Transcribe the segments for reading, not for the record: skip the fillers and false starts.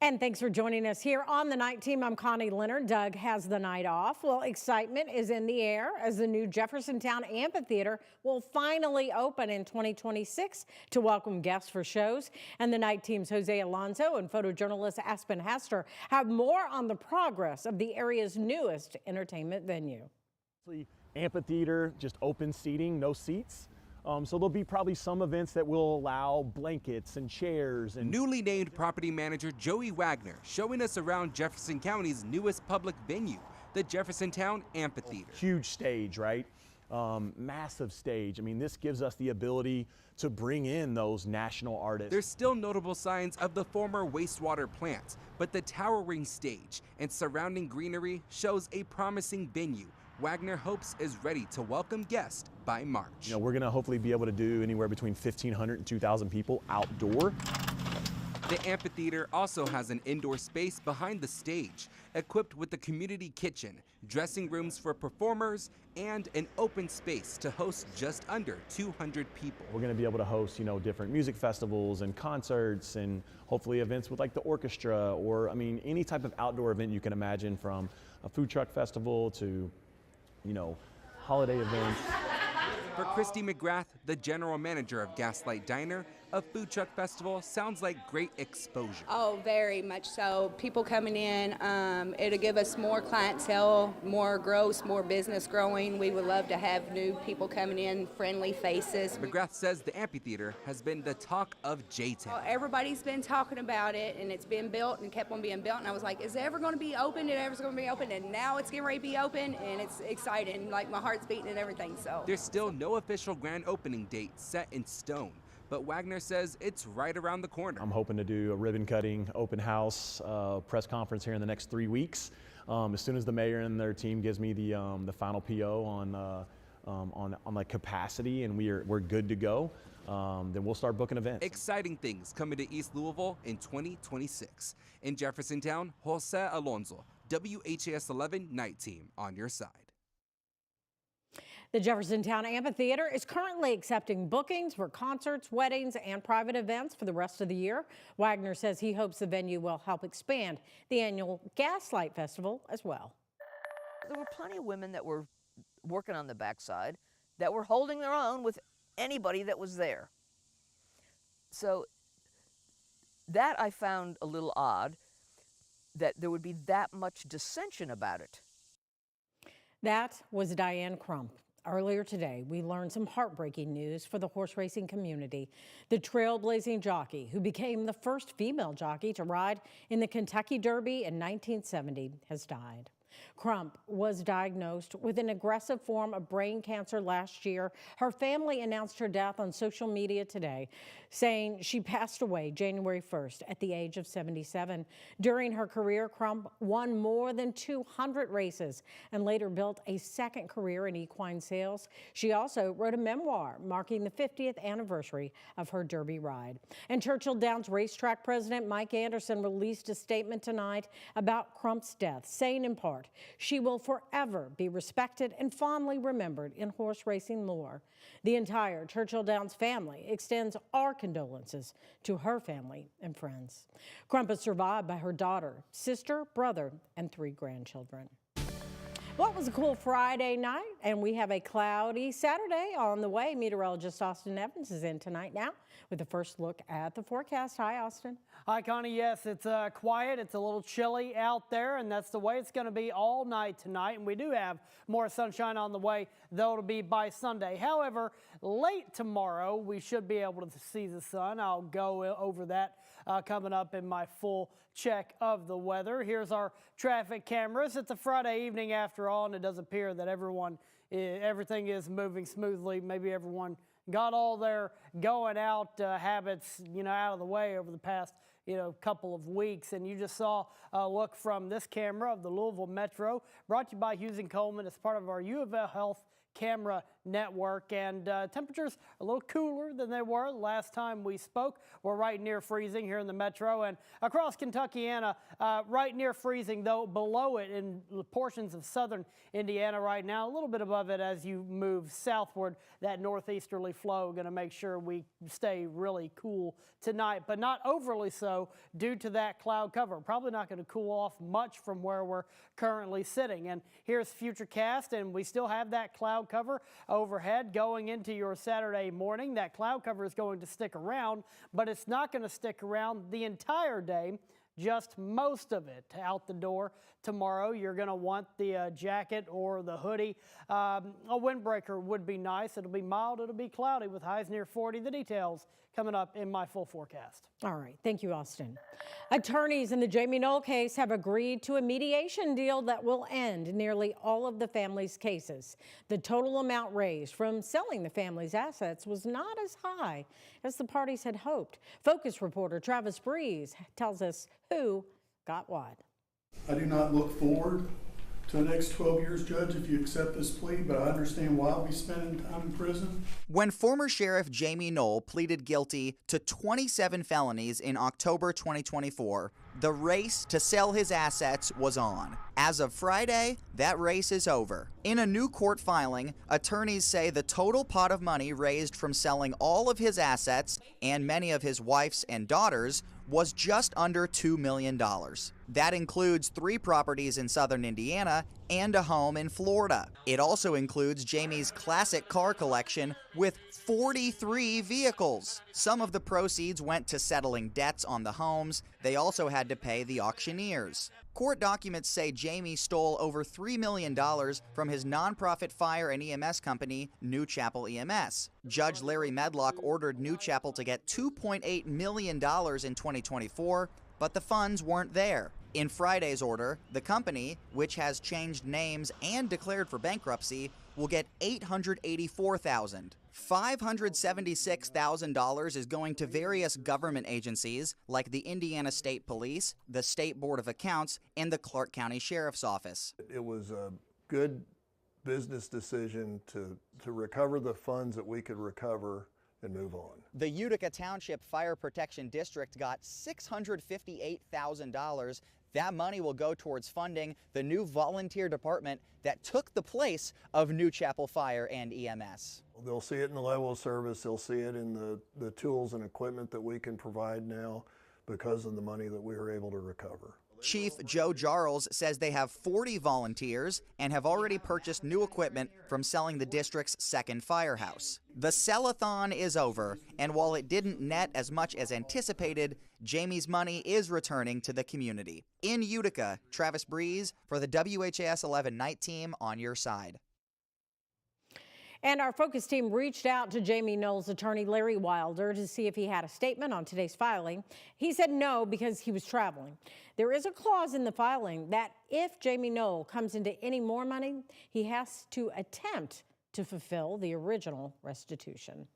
And thanks for joining us here on the Night Team. I'm Connie Leonard. Doug has the night off. Well, excitement is in the air as the new Jeffersontown Amphitheater will finally open in 2026 to welcome guests for shows. And the Night Team's Jose Alonso and photojournalist Aspen Hester have more on the progress of the area's newest entertainment venue. Amphitheater, just open seating, no seats. So there'll be probably some events that will allow blankets and chairs. And newly named property manager Joey Wagner showing us around Jefferson County's newest public venue, the Jeffersontown Amphitheater. Huge stage, right? Massive stage. I mean, this gives us the ability to bring in those national artists. There's still notable signs of the former wastewater plant, but the towering stage and surrounding greenery shows a promising venue Wagner hopes is ready to welcome guests by March. You know, we're going to hopefully be able to do anywhere between 1,500 and 2,000 people outdoor. The amphitheater also has an indoor space behind the stage, equipped with a community kitchen, dressing rooms for performers, and an open space to host just under 200 people. We're going to be able to host, you know, different music festivals and concerts and hopefully events with like the orchestra or, I mean, any type of outdoor event you can imagine, from a food truck festival to, you know, holiday events. For Christy McGrath, the general manager of Gaslight Diner, a food truck festival sounds like great exposure. Oh, very much so. People coming in, it'll give us more clientele, more growth, more business growing. We would love to have new people coming in, friendly faces. McGrath says the amphitheater has been the talk of J-Town. Well, everybody's been talking about it, and it's been built and kept on being built, and I was like, is it ever going to be open? Is it ever going to be open? And now it's getting ready to be open, and it's exciting. Like, my heart's beating and everything. So there's still no official grand opening date set in stone, but Wagner says it's right around the corner. I'm hoping to do a ribbon cutting, open house, press conference here in the next 3 weeks. As soon as the mayor and their team gives me the final PO on like capacity and we're good to go, then we'll start booking events. Exciting things coming to East Louisville in 2026. In Jeffersontown, Jose Alonso, WHAS11 Night Team on your side. The Jeffersontown Amphitheater is currently accepting bookings for concerts, weddings, and private events for the rest of the year. Wagner says he hopes the venue will help expand the annual Gaslight Festival as well. There were plenty of women that were working on the backside that were holding their own with anybody that was there. So that I found a little odd, that there would be that much dissension about it. That was Diane Crump. Earlier today, we learned some heartbreaking news for the horse racing community. The trailblazing jockey, who became the first female jockey to ride in the Kentucky Derby in 1970, has died. Crump was diagnosed with an aggressive form of brain cancer last year. Her family announced her death on social media today, saying she passed away January 1st at the age of 77. During her career, Crump won more than 200 races and later built a second career in equine sales. She also wrote a memoir marking the 50th anniversary of her Derby ride. And Churchill Downs Racetrack President Mike Anderson released a statement tonight about Crump's death, saying in part, "She will forever be respected and fondly remembered in horse racing lore. The entire Churchill Downs family extends our condolences to her family and friends." Crump is survived by her daughter, sister, brother, and 3 grandchildren. Well, it was a cool Friday night, and we have a cloudy Saturday on the way. Meteorologist Austin Evans is in tonight now with a first look at the forecast. Hi, Austin. Hi, Connie. Yes, it's quiet. It's a little chilly out there, and that's the way it's going to be all night tonight. And we do have more sunshine on the way, though it'll be by Sunday. However, late tomorrow, we should be able to see the sun. I'll go over that coming up in my full check of the weather. Here's our traffic cameras. It's a Friday evening after all, and it does appear that everything is moving smoothly. Maybe everyone got all their going out habits, out of the way over the past, couple of weeks. And you just saw a look from this camera of the Louisville Metro, brought to you by Hughes & Coleman as part of our U of L Health camera network. And temperatures a little cooler than they were last time we spoke. We're right near freezing here in the metro and across Kentuckiana, right near freezing, though below it in portions of southern Indiana right now, a little bit above it as you move southward. That northeasterly flow going to make sure we stay really cool tonight, but not overly so due to that cloud cover. Probably not going to cool off much from where we're currently sitting. And here's Futurecast, and we still have that cloud cover overhead going into your Saturday morning. That cloud cover is going to stick around, but it's not going to stick around the entire day. Just most of it out the door tomorrow. You're going to want the jacket or the hoodie. A windbreaker would be nice. It'll be mild. It'll be cloudy with highs near 40. The details coming up in my full forecast. All right. Thank you, Austin. Attorneys in the Jamey Noel case have agreed to a mediation deal that will end nearly all of the family's cases. The total amount raised from selling the family's assets was not as high as the parties had hoped. Focus reporter Travis Breeze tells us who got what. I do not look forward to the next 12 years, Judge, if you accept this plea, but I understand why I'll be spending time in prison. When former Sheriff Jamey Noel pleaded guilty to 27 felonies in October 2024, the race to sell his assets was on. As of Friday, that race is over. In a new court filing, attorneys say the total pot of money raised from selling all of his assets and many of his wife's and daughters was just under $2 million. That includes 3 properties in southern Indiana and a home in Florida. It also includes Jamey's classic car collection with 43 vehicles. Some of the proceeds went to settling debts on the homes. They also had to pay the auctioneers. Court documents say Jamey stole over $3 million from his nonprofit fire and EMS company, New Chapel EMS. Judge Larry Medlock ordered New Chapel to get $2.8 million in 2024, but the funds weren't there. In Friday's order, the company, which has changed names and declared for bankruptcy, will get $884,000. $576,000 is going to various government agencies like the Indiana State Police, the State Board of Accounts, and the Clark County Sheriff's Office. It was a good business decision to recover the funds that we could recover and move on. The Utica Township Fire Protection District got $658,000. That money will go towards funding the new volunteer department that took the place of New Chapel Fire and EMS. They'll see it in the level of service, they'll see it in the tools and equipment that we can provide now because of the money that we were able to recover. Chief Joe Jarls says they have 40 volunteers and have already purchased new equipment from selling the district's second firehouse. The sell-a-thon is over, and while it didn't net as much as anticipated, Jamey's money is returning to the community. In Utica, Travis Breeze for the WHAS11 night team on your side. And our focus team reached out to Jamey Noel's attorney, Larry Wilder, to see if he had a statement on today's filing. He said no because he was traveling. There is a clause in the filing that if Jamey Noel comes into any more money, he has to attempt to fulfill the original restitution.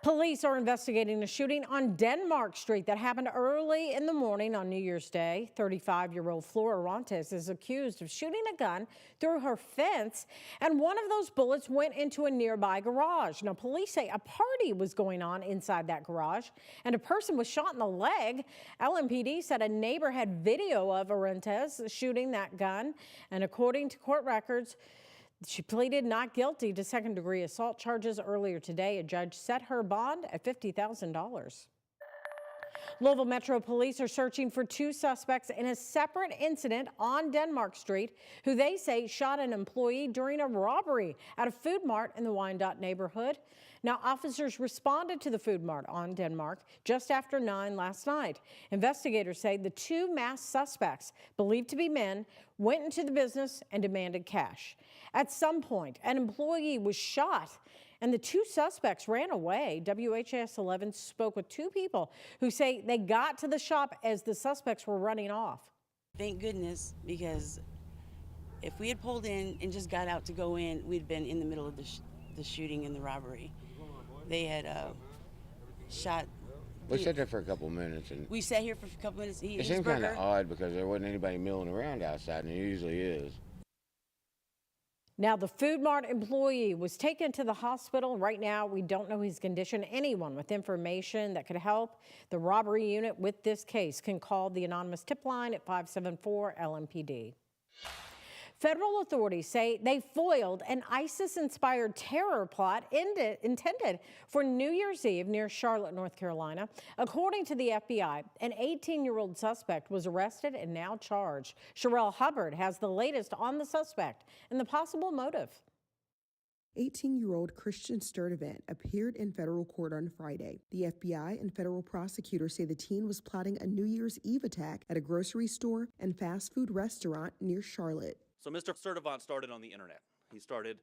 Police are investigating a shooting on Denmark Street that happened early in the morning on New Year's Day. 35-year-old Flora Rontes is accused of shooting a gun through her fence, and one of those bullets went into a nearby garage. Now, police say a party was going on inside that garage, and a person was shot in the leg. LMPD said a neighbor had video of Rontes shooting that gun, and according to court records, she pleaded not guilty to second-degree assault charges earlier today. A judge set her bond at $50,000. Louisville Metro Police are searching for 2 suspects in a separate incident on Denmark Street who they say shot an employee during a robbery at a food mart in the Wyandotte neighborhood. Now, officers responded to the food mart on Denmark just after 9 last night. Investigators say the 2 masked suspects, believed to be men, went into the business and demanded cash. At some point, an employee was shot and the 2 suspects ran away. WHAS11 spoke with 2 people who say they got to the shop as the suspects were running off. Thank goodness, because if we had pulled in and just got out to go in, we'd been in the middle of the shooting and the robbery. They had shot. We sat there for a couple minutes, and we sat here for a couple minutes. It seemed kind of odd because there wasn't anybody milling around outside, and there usually is. Now, the Food Mart employee was taken to the hospital. Right now, we don't know his condition. Anyone with information that could help the robbery unit with this case can call the anonymous tip line at 574-LMPD. Federal authorities say they foiled an ISIS-inspired terror plot intended for New Year's Eve near Charlotte, North Carolina. According to the FBI, an 18-year-old suspect was arrested and now charged. Sherelle Hubbard has the latest on the suspect and the possible motive. 18-year-old Christian Sturdivant appeared in federal court on Friday. The FBI and federal prosecutors say the teen was plotting a New Year's Eve attack at a grocery store and fast food restaurant near Charlotte. So Mr. Sturdivant started on the internet. He started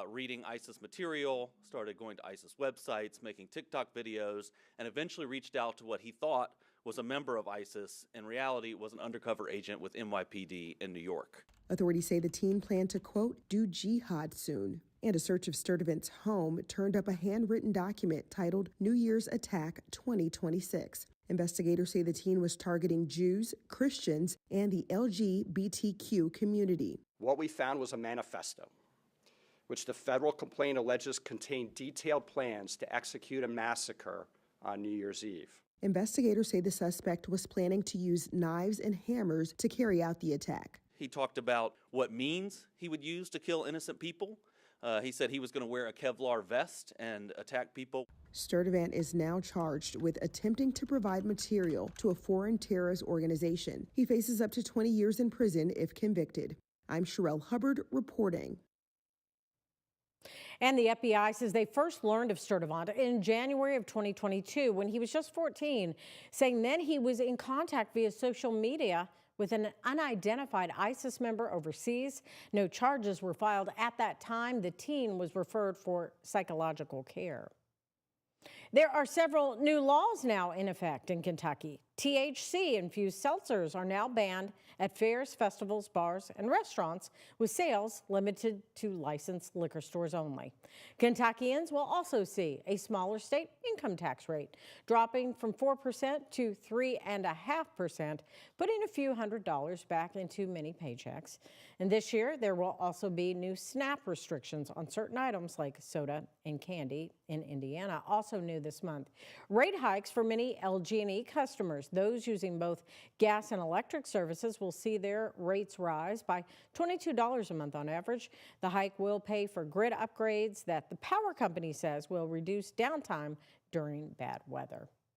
reading ISIS material, started going to ISIS websites, making TikTok videos, and eventually reached out to what he thought was a member of ISIS. In reality, was an undercover agent with NYPD in New York. Authorities say the teen planned to, quote, do jihad soon. And a search of Sturdivant's home turned up a handwritten document titled New Year's Attack 2026. Investigators say the teen was targeting Jews, Christians, and the LGBTQ community. What we found was a manifesto, which the federal complaint alleges contained detailed plans to execute a massacre on New Year's Eve. Investigators say the suspect was planning to use knives and hammers to carry out the attack. He talked about what means he would use to kill innocent people. He said he was going to wear a Kevlar vest and attack people. Sturdivant is now charged with attempting to provide material to a foreign terrorist organization. He faces up to 20 years in prison if convicted. I'm Sherelle Hubbard reporting. And the FBI says they first learned of Sturdivant in January of 2022 when he was just 14, saying then he was in contact via social media with an unidentified ISIS member overseas. No charges were filed at that time. The teen was referred for psychological care. There are several new laws now in effect in Kentucky. THC-infused seltzers are now banned at fairs, festivals, bars, and restaurants, with sales limited to licensed liquor stores only. Kentuckians will also see a smaller state income tax rate, dropping from 4% to 3.5%, putting a few $100s back into many paychecks. And this year, there will also be new SNAP restrictions on certain items like soda and candy in Indiana, also new this month. Rate hikes for many LG&E customers. Those using both gas and electric services will see their rates rise by $22 a month on average. The hike will pay for grid upgrades that the power company says will reduce downtime during bad weather.